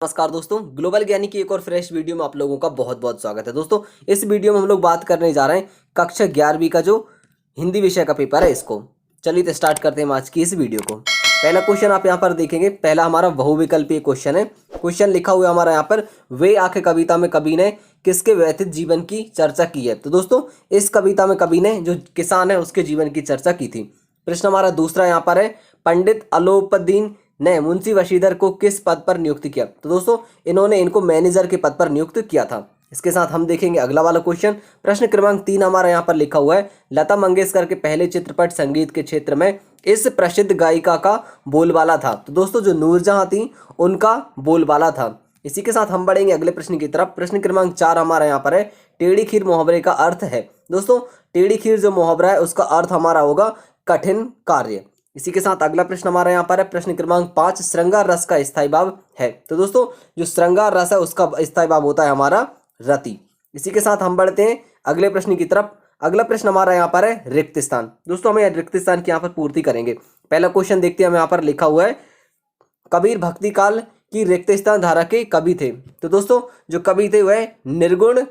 नमस्कार दोस्तों, ग्लोबल ज्ञानी की एक और फ्रेश वीडियो में आप लोगों का बहुत बहुत स्वागत है। दोस्तों, इस वीडियो में हम लोग बात करने जा रहे हैं कक्षा 11वीं का जो हिंदी विषय का पेपर है इसको। चलिए तो स्टार्ट करते हैं आज की इस वीडियो को। पहला क्वेश्चन आप यहाँ पर देखेंगे। पहला हमारा बहुविकल्पीय क्वेश्चन है। क्वेश्चन लिखा हुआ है हमारा यहाँ पर, वे आंखें कविता में कवि ने किसके व्यतीत जीवन की चर्चा की है। तो दोस्तों, इस कविता में कवि ने जो किसान है उसके जीवन की चर्चा की थी। प्रश्न हमारा दूसरा यहाँ पर है, पंडित अलोपदीन ने मुंशी वशीधर को किस पद पर नियुक्त किया। तो दोस्तों, इन्होंने इनको मैनेजर के पद पर नियुक्त किया था। इसके साथ हम देखेंगे अगला वाला क्वेश्चन। प्रश्न क्रमांक 3 हमारा यहाँ पर लिखा हुआ है, लता मंगेशकर के पहले चित्रपट संगीत के क्षेत्र में इस प्रसिद्ध गायिका का बोलबाला था। तो दोस्तों, जो नूरजहां थी उनका बोलबाला था। इसी के साथ हम बढ़ेंगे अगले प्रश्न की तरफ। प्रश्न क्रमांक 4 हमारा यहाँ पर है, टेढ़ी खीर मुहावरे का अर्थ है। दोस्तों, टेढ़ी खीर जो मुहावरा है उसका अर्थ हमारा होगा कठिन कार्य। इसी के साथ अगला प्रश्न हमारा यहाँ पर है, प्रश्न क्रमांक 5, श्रृंगार रस का स्थायी भाव है। तो दोस्तों, जो श्रृंगार रस है उसका स्थायी भाव होता है हमारा रति। इसी के साथ हम बढ़ते हैं अगले प्रश्न की तरफ। अगला प्रश्न हमारा यहाँ पर है रिक्त स्थान। दोस्तों, हमें रिक्त स्थान की यहाँ पर पूर्ति करेंगे। पहला क्वेश्चन देखते हैं, हमें यहाँ पर लिखा हुआ है, कबीर भक्ति काल की रिक्त स्थान धारा के कवि थे। तो दोस्तों, जो कवि थे वह निर्गुण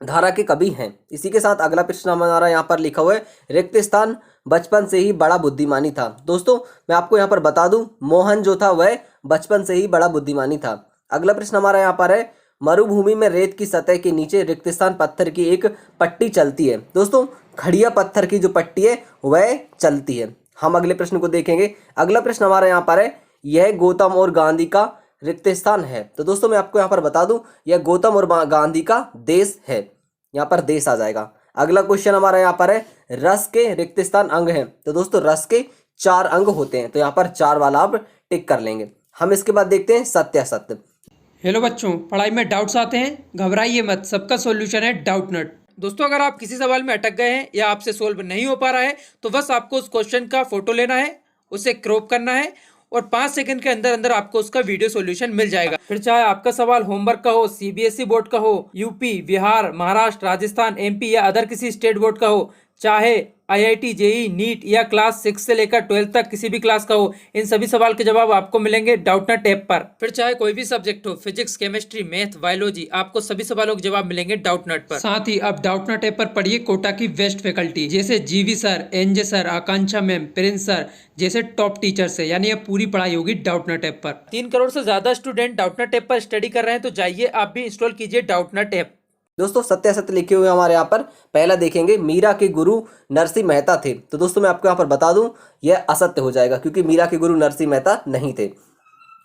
धारा के कवि हैं। इसी के साथ अगला प्रश्न हमारा यहाँ पर लिखा हुआ है, रिक्त स्थान बचपन से ही बड़ा बुद्धिमानी था। दोस्तों, मैं आपको यहाँ पर बता दूं, मोहन जो था वह बचपन से ही बड़ा बुद्धिमानी था। अगला प्रश्न हमारा यहाँ पर है, मरुभूमि में रेत की सतह के नीचे रिक्त स्थान पत्थर की एक पट्टी चलती है। दोस्तों, खड़िया पत्थर की जो पट्टी है वह चलती है। हम अगले प्रश्न को देखेंगे। अगला प्रश्न हमारा यहाँ पर है, यह गौतम और गांधी का रिक्त स्थान है। तो दोस्तों, मैं आपको यहाँ पर बता दूं, यह गौतम और गांधी का देश है। यहाँ पर देश आ जाएगा। अगला क्वेश्चन हमारा यहाँ पर है, रस के रिक्त स्थान अंग हैं। तो दोस्तों, रस के 4 अंग होते हैं, तो यहाँ पर 4 वाला आप टिक कर लेंगे। हम इसके बाद देखते हैं सत्यासत्य। हेलो बच्चों, पढ़ाई में डाउट्स आते हैं, घबराइए मत, सबका सॉल्यूशन है डाउट नट। दोस्तों, अगर आप किसी सवाल में अटक गए हैं या आपसे सोल्व नहीं हो पा रहा है तो बस आपको उस क्वेश्चन का फोटो लेना है, उसे क्रॉप करना है और 5 सेकंड के अंदर अंदर आपको उसका वीडियो सॉल्यूशन मिल जाएगा। फिर चाहे आपका सवाल होमवर्क का हो, सीबीएसई बोर्ड का हो, यूपी, बिहार, महाराष्ट्र, राजस्थान, एमपी या अदर किसी स्टेट बोर्ड का हो, चाहे आईआईटी, जेई, नीट या क्लास 6 से लेकर 12 तक किसी भी क्लास का हो, इन सभी सवाल के जवाब आपको मिलेंगे डाउटनट ऐप पर। फिर चाहे कोई भी सब्जेक्ट हो, फिजिक्स, केमिस्ट्री, मैथ, बायोलॉजी, आपको सभी सवालों के जवाब मिलेंगे डाउटनट पर। साथ ही आप डाउटनट ऐप पर पढ़िए कोटा की बेस्ट फैकल्टी जैसे जीवी सर, एनजे सर, आकांक्षा मैम, प्रिंस सर जैसे टॉप टीचर से, यानी अब पूरी पढ़ाई होगी डाउटनट ऐप पर। 3 करोड़ से ज्यादा स्टूडेंट डाउटनट ऐप पर स्टडी कर रहे हैं, तो जाइए आप भी इंस्टॉल कीजिए डाउटनट ऐप। दोस्तों, सत्यासत्य लिखे हुए हमारे यहाँ पर पहला देखेंगे, मीरा के गुरु नरसिंह मेहता थे। तो दोस्तों, मैं आपको यहाँ पर बता दूं, यह असत्य हो जाएगा क्योंकि मीरा के गुरु नरसिंह मेहता नहीं थे।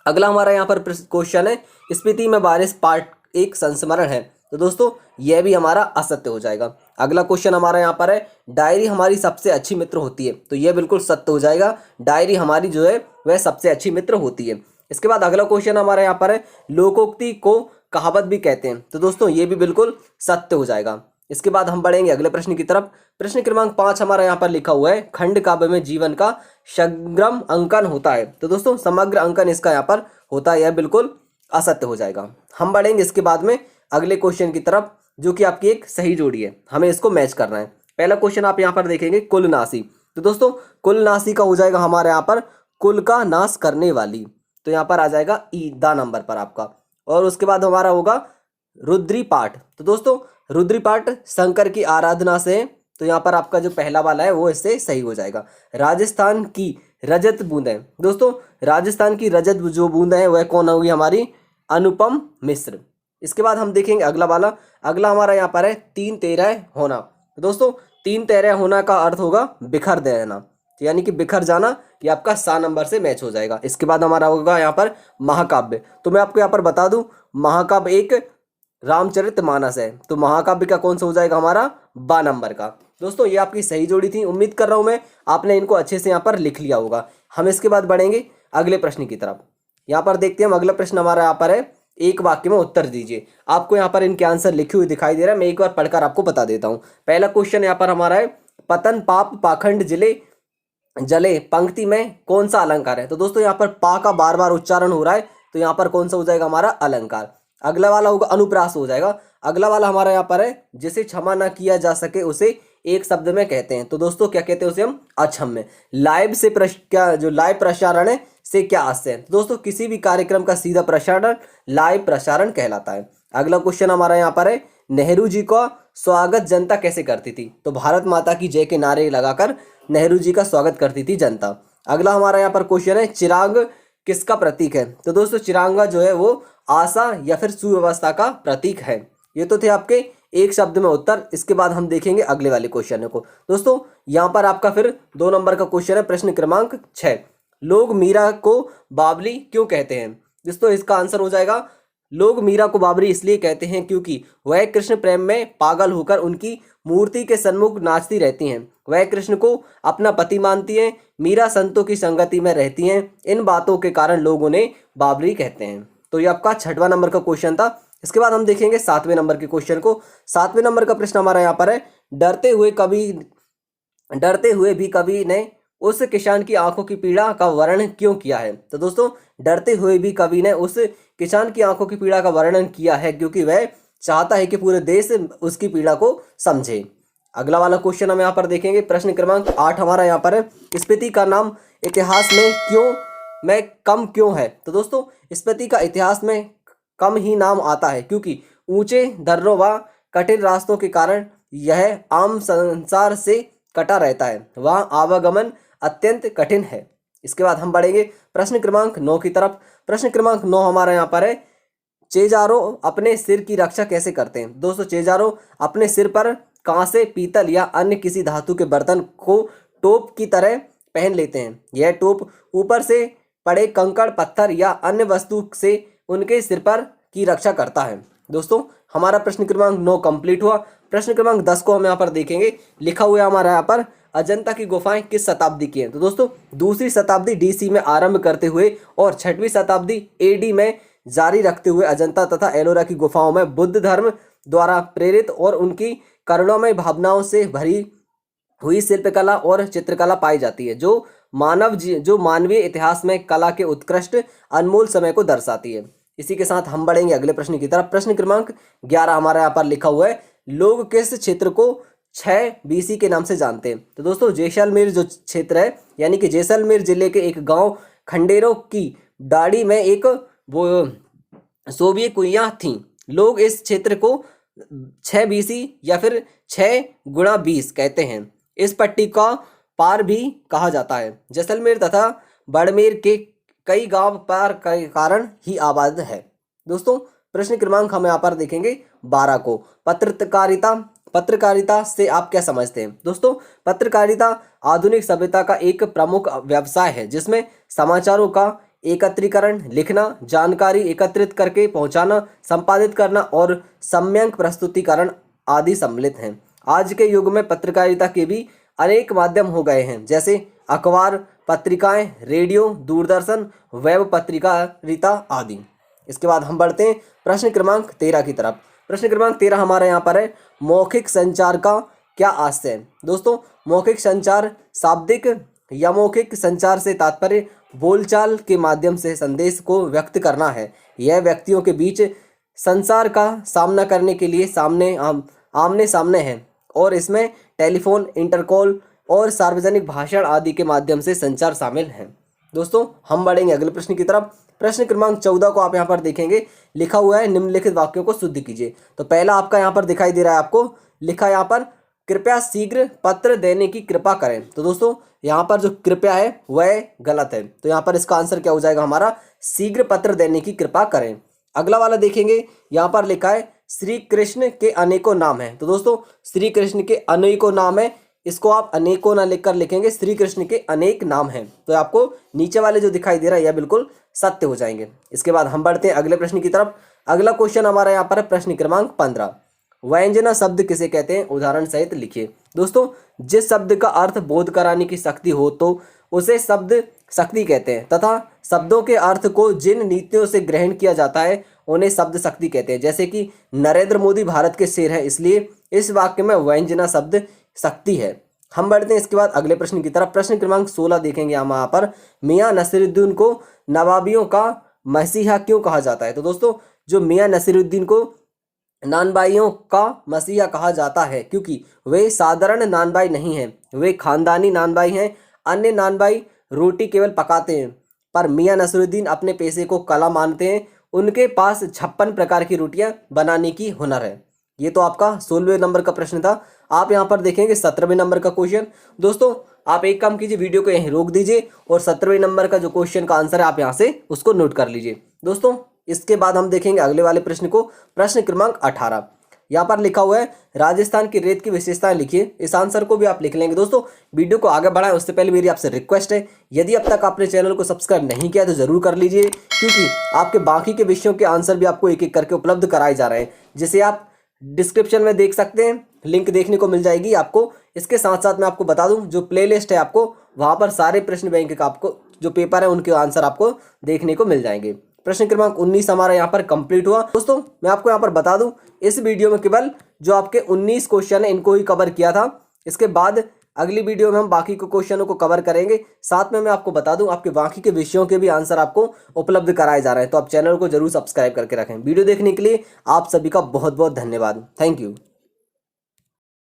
अगला हमारा यहाँ पर क्वेश्चन है, स्पीति में बारिश पार्ट 1 संस्मरण है। तो दोस्तों, यह भी हमारा असत्य हो जाएगा। अगला क्वेश्चन हमारा यहाँ पर है, डायरी हमारी सबसे अच्छी मित्र होती है। तो यह बिल्कुल सत्य हो जाएगा, डायरी हमारी जो है वह सबसे अच्छी मित्र होती है। इसके बाद अगला क्वेश्चन हमारे यहाँ पर है, लोकोक्ति को कहावत भी कहते हैं। तो दोस्तों, ये भी बिल्कुल सत्य हो जाएगा। इसके बाद हम बढ़ेंगे अगले प्रश्न की तरफ। प्रश्न क्रमांक 5 हमारा यहाँ पर लिखा हुआ है, खंड काव्य में जीवन का समग्र अंकन होता है। तो दोस्तों, समग्र अंकन इसका यहाँ पर होता है, यह बिल्कुल असत्य हो जाएगा। हम बढ़ेंगे इसके बाद में अगले क्वेश्चन की तरफ, जो कि आपकी एक सही जोड़ी है, हमें इसको मैच करना है। पहला क्वेश्चन आप यहाँ पर देखेंगे, कुलनाशी। तो दोस्तों, कुलनाशी का हो जाएगा हमारे यहाँ पर कुल का नाश करने वाली। तो यहाँ पर आ जाएगा ई दा नंबर पर आपका। और उसके बाद हमारा होगा रुद्री पाठ। तो दोस्तों, रुद्री पाठ शंकर की आराधना से, तो यहाँ पर आपका जो पहला वाला है वो इससे सही हो जाएगा। राजस्थान की रजत बूंदें। दोस्तों, राजस्थान की रजत जो बूंदें हैं वह कौन होगी, हमारी अनुपम मिश्र। इसके बाद हम देखेंगे अगला वाला। अगला हमारा यहाँ पर है 3 तेरह होना। तो दोस्तों, 3 तेरह होना का अर्थ होगा बिखर देना, यानी कि बिखर जाना। ये आपका सा नंबर से मैच हो जाएगा। इसके बाद हमारा होगा यहाँ पर महाकाव्य। तो मैं आपको यहाँ पर बता दूं, महाकाव्य एक रामचरितमानस है। तो महाकाव्य का कौन सा हो जाएगा, हमारा बा नंबर का। दोस्तों, ये आपकी सही जोड़ी थी। उम्मीद कर रहा हूं मैं आपने इनको अच्छे से यहाँ पर लिख लिया होगा। हम इसके बाद बढ़ेंगे अगले प्रश्न की तरफ। यहाँ पर देखते हैं हम अगला प्रश्न हमारा यहाँ पर है, एक वाक्य में उत्तर दीजिए। आपको यहाँ पर इनके आंसर लिखे हुए दिखाई दे रहा है, मैं एक बार पढ़कर आपको बता देता हूँ। पहला क्वेश्चन यहाँ पर हमारा है, पतन पाप पाखंड जले पंक्ति में कौन सा अलंकार है। तो दोस्तों, यहाँ पर पा का बार बार उच्चारण हो रहा है, तो यहाँ पर कौन सा हो जाएगा, हमारा अलंकार। अगला वाला होगा अनुप्रास हो जाएगा। अगला वाला हमारा यहाँ पर है, जिसे क्षमा ना किया जा सके उसे एक शब्द में कहते हैं। तो दोस्तों, क्या कहते हैं उसे हम, अक्षम्य। लाइव से क्या जो लाइव प्रसारण है से क्या आशय है? तो दोस्तों किसी भी कार्यक्रम का सीधा प्रसारण लाइव प्रसारण कहलाता है। अगला क्वेश्चन हमारा यहाँ पर है, नेहरू जी का स्वागत जनता कैसे करती थी? तो भारत माता की जय के नारे लगाकर नेहरू जी का स्वागत करती थी जनता। अगला हमारा यहाँ पर क्वेश्चन है, चिराग किसका प्रतीक है? तो दोस्तों चिरांगा जो है वो आशा या फिर सुव्यवस्था का प्रतीक है। ये तो थे आपके एक शब्द में उत्तर। इसके बाद हम देखेंगे अगले वाले क्वेश्चन को। दोस्तों यहाँ पर आपका फिर 2 नंबर का क्वेश्चन है, प्रश्न क्रमांक 6, लोग मीरा को बावली क्यों कहते हैं? दोस्तों इसका आंसर हो जाएगा, लोग मीरा को बाबरी इसलिए कहते हैं क्योंकि वह कृष्ण प्रेम में पागल होकर उनकी मूर्ति के सन्मुख नाचती रहती हैं। वह कृष्ण को अपना पति मानती हैं। मीरा संतों की संगति में रहती हैं। इन बातों के कारण लोग उन्हें बाबरी कहते हैं। तो ये आपका 6वां नंबर का क्वेश्चन था। इसके बाद हम देखेंगे 7वें नंबर के क्वेश्चन को। 7वें नंबर का प्रश्न हमारा यहाँ पर है, डरते हुए भी कवि ने उस किसान की आंखों की पीड़ा का वर्णन क्यों किया है? तो दोस्तों डरते हुए भी कवि ने उस किसान की आंखों की पीड़ा का वर्णन किया है क्योंकि वह चाहता है कि पूरे देश उसकी पीड़ा को समझे। अगला वाला क्वेश्चन हम यहाँ पर देखेंगे, प्रश्न क्रमांक 8 हमारा यहाँ पर है, स्पीति का नाम इतिहास में कम क्यों है? तो दोस्तों स्पीति का इतिहास में कम ही नाम आता है क्योंकि ऊंचे दर्रों व कठिन रास्तों के कारण यह आम संसार से कटा रहता है। वहाँ आवागमन अत्यंत कठिन है। इसके बाद हम बढ़ेंगे प्रश्न क्रमांक 9 की तरफ। प्रश्न क्रमांक 9 हमारा यहाँ पर है, चेजारो अपने सिर की रक्षा कैसे करते हैं? दोस्तों चेजारो अपने सिर पर कांसे, पीतल या अन्य किसी धातु के बर्तन को टोप की तरह पहन लेते हैं। यह टोप ऊपर से पड़े कंकड़, पत्थर या अन्य वस्तु से उनके सिर पर की रक्षा करता है। दोस्तों हमारा प्रश्न क्रमांक 9 कंप्लीट हुआ। प्रश्न क्रमांक 10 को हम यहाँ पर देखेंगे। लिखा हुआ है हमारा यहाँ पर, अजंता की गुफाएं किस शताब्दी की हैं? तो दोस्तों 2री शताब्दी DC में आरंभ करते हुए और 6वीं शताब्दी AD में जारी रखते हुए अजंता तथा एलोरा की गुफाओं में बुद्ध धर्म द्वारा प्रेरित और उनकी करुणामय भावनाओं से भरी हुई शिल्पकला और चित्रकला पाई जाती है, जो मानवीय इतिहास में कला के उत्कृष्ट अनमोल समय को दर्शाती है। इसी के साथ हम बढ़ेंगे अगले प्रश्न की तरफ। प्रश्न क्रमांक 11 हमारा यहाँ पर लिखा हुआ है, लोग किस क्षेत्र को 6 BC के नाम से जानते हैं? तो दोस्तों जैसलमेर जो क्षेत्र है, यानी कि जैसलमेर जिले के एक गांव खंडेरों की डाड़ी में एक सोवियत कुइयां थीं। लोग इस क्षेत्र को 6 BC या फिर 6x20 कहते हैं। इस पट्टी का पार भी कहा जाता है। जैसलमेर तथा बाड़मेर के कई गांव पार के कारण ही आबाद है। दोस्तों प्रश्न क्रमांक हम यहाँ पर देखेंगे 12 को, पत्रकारिता से आप क्या समझते हैं? दोस्तों पत्रकारिता आधुनिक सभ्यता का एक प्रमुख व्यवसाय है जिसमें समाचारों का एकत्रीकरण, लिखना, जानकारी एकत्रित करके पहुंचाना, संपादित करना और सम्यक प्रस्तुतिकरण आदि सम्मिलित हैं। आज के युग में पत्रकारिता के भी अनेक माध्यम हो गए हैं, जैसे अखबार, पत्रिकाएं, रेडियो, दूरदर्शन, वेब पत्रकारिता आदि। इसके बाद हम बढ़ते हैं प्रश्न क्रमांक 13 की तरफ। प्रश्न क्रमांक 13 हमारे यहाँ पर है, मौखिक संचार का क्या आशय है? दोस्तों मौखिक संचार शाब्दिक या मौखिक संचार से तात्पर्य बोलचाल के माध्यम से संदेश को व्यक्त करना है। यह व्यक्तियों के बीच संसार का सामना करने के लिए आमने सामने है और इसमें टेलीफोन, इंटरकॉल और सार्वजनिक भाषण आदि के माध्यम से संचार शामिल है। दोस्तों हम बढ़ेंगे अगले प्रश्न की तरफ। प्रश्न क्रमांक 14 को आप यहाँ पर देखेंगे। लिखा हुआ है, निम्नलिखित वाक्यों को शुद्ध कीजिए। तो पहला आपका यहाँ पर दिखाई दे रहा है, आपको लिखा यहाँ पर, कृपया शीघ्र पत्र देने की कृपा करें। तो दोस्तों यहाँ पर जो कृपया है वह गलत है, तो यहाँ पर इसका आंसर क्या हो जाएगा हमारा, शीघ्र पत्र देने की कृपा करें। अगला वाला देखेंगे, यहाँ पर लिखा है, श्री कृष्ण के अनेकों नाम हैं। तो दोस्तों श्री कृष्ण के अनेकों नाम है, इसको आप अनेकों ना लिखकर लिखेंगे श्री कृष्ण के अनेक नाम हैं। तो आपको नीचे वाले जो दिखाई दे रहा है यह बिल्कुल सत्य हो जाएंगे। इसके बाद हम बढ़ते हैं अगले प्रश्न की तरफ। अगला क्वेश्चन हमारा यहाँ पर है प्रश्न क्रमांक 15, व्यंजना शब्द किसे कहते हैं? उदाहरण सहित लिखिए। दोस्तों जिस शब्द का अर्थ बोध कराने की शक्ति हो तो उसे शब्द शक्ति कहते हैं, तथा शब्दों के अर्थ को जिन नीतियों से ग्रहण किया जाता है उन्हें शब्द शक्ति कहते हैं। जैसे कि नरेंद्र मोदी भारत के शेर हैं, इसलिए इस वाक्य में व्यंजना शब्द शक्ति है। हम बढ़ते हैं इसके बाद अगले प्रश्न की तरफ। प्रश्न क्रमांक 16 देखेंगे हम यहाँ पर, मियाँ नसीरुद्दीन को नवाबियों का मसीहा क्यों कहा जाता है? तो दोस्तों जो मियाँ नसीरुद्दीन को नानबाइयों का मसीहा कहा जाता है क्योंकि वे साधारण नानबाई नहीं हैं, वे खानदानी नानबाई हैं। अन्य नानबाई रोटी केवल पकाते हैं पर मियां नसरुद्दीन अपने पेशे को कला मानते हैं, उनके पास 56 प्रकार की रोटियां बनाने की हुनर है। ये तो आपका 16वें नंबर का प्रश्न था। आप यहाँ पर देखेंगे 17वें नंबर का क्वेश्चन। दोस्तों आप एक काम कीजिए, वीडियो को यहीं रोक दीजिए और 17वें नंबर का जो क्वेश्चन का आंसर है आप यहाँ से उसको नोट कर लीजिए। दोस्तों इसके बाद हम देखेंगे अगले वाले प्रश्न को, प्रश्न क्रमांक 18। यहाँ पर लिखा हुआ है राजस्थान की रेत की विशेषताएं लिखिए। इस आंसर को भी आप लिख लेंगे। दोस्तों वीडियो को आगे बढ़ाएं उससे पहले मेरी आपसे रिक्वेस्ट है, यदि अब तक आपने चैनल को सब्सक्राइब नहीं किया तो जरूर कर लीजिए, क्योंकि आपके बाकी के विषयों के आंसर भी आपको एक एक करके उपलब्ध कराए जा रहे हैं, जिसे आप डिस्क्रिप्शन में देख सकते हैं, लिंक देखने को मिल जाएगी आपको। इसके साथ साथ मैं आपको बता दूं जो प्लेलिस्ट है आपको वहां पर सारे प्रश्न बैंक का आपको जो पेपर है उनके आंसर आपको देखने को मिल जाएंगे। प्रश्न क्रमांक 19 हमारा यहाँ पर कंप्लीट हुआ। दोस्तों मैं आपको यहाँ पर बता दूं इस वीडियो में केवल जो आपके 19 क्वेश्चन है इनको ही कवर किया था। इसके बाद अगली वीडियो में हम बाकी के क्वेश्चनों को कवर करेंगे। साथ में मैं आपको बता दूं आपके बाकी के विषयों के भी आंसर आपको उपलब्ध कराए जा रहे हैं, तो आप चैनल को जरूर सब्सक्राइब करके रखें। वीडियो देखने के लिए आप सभी का बहुत बहुत धन्यवाद। Thank you.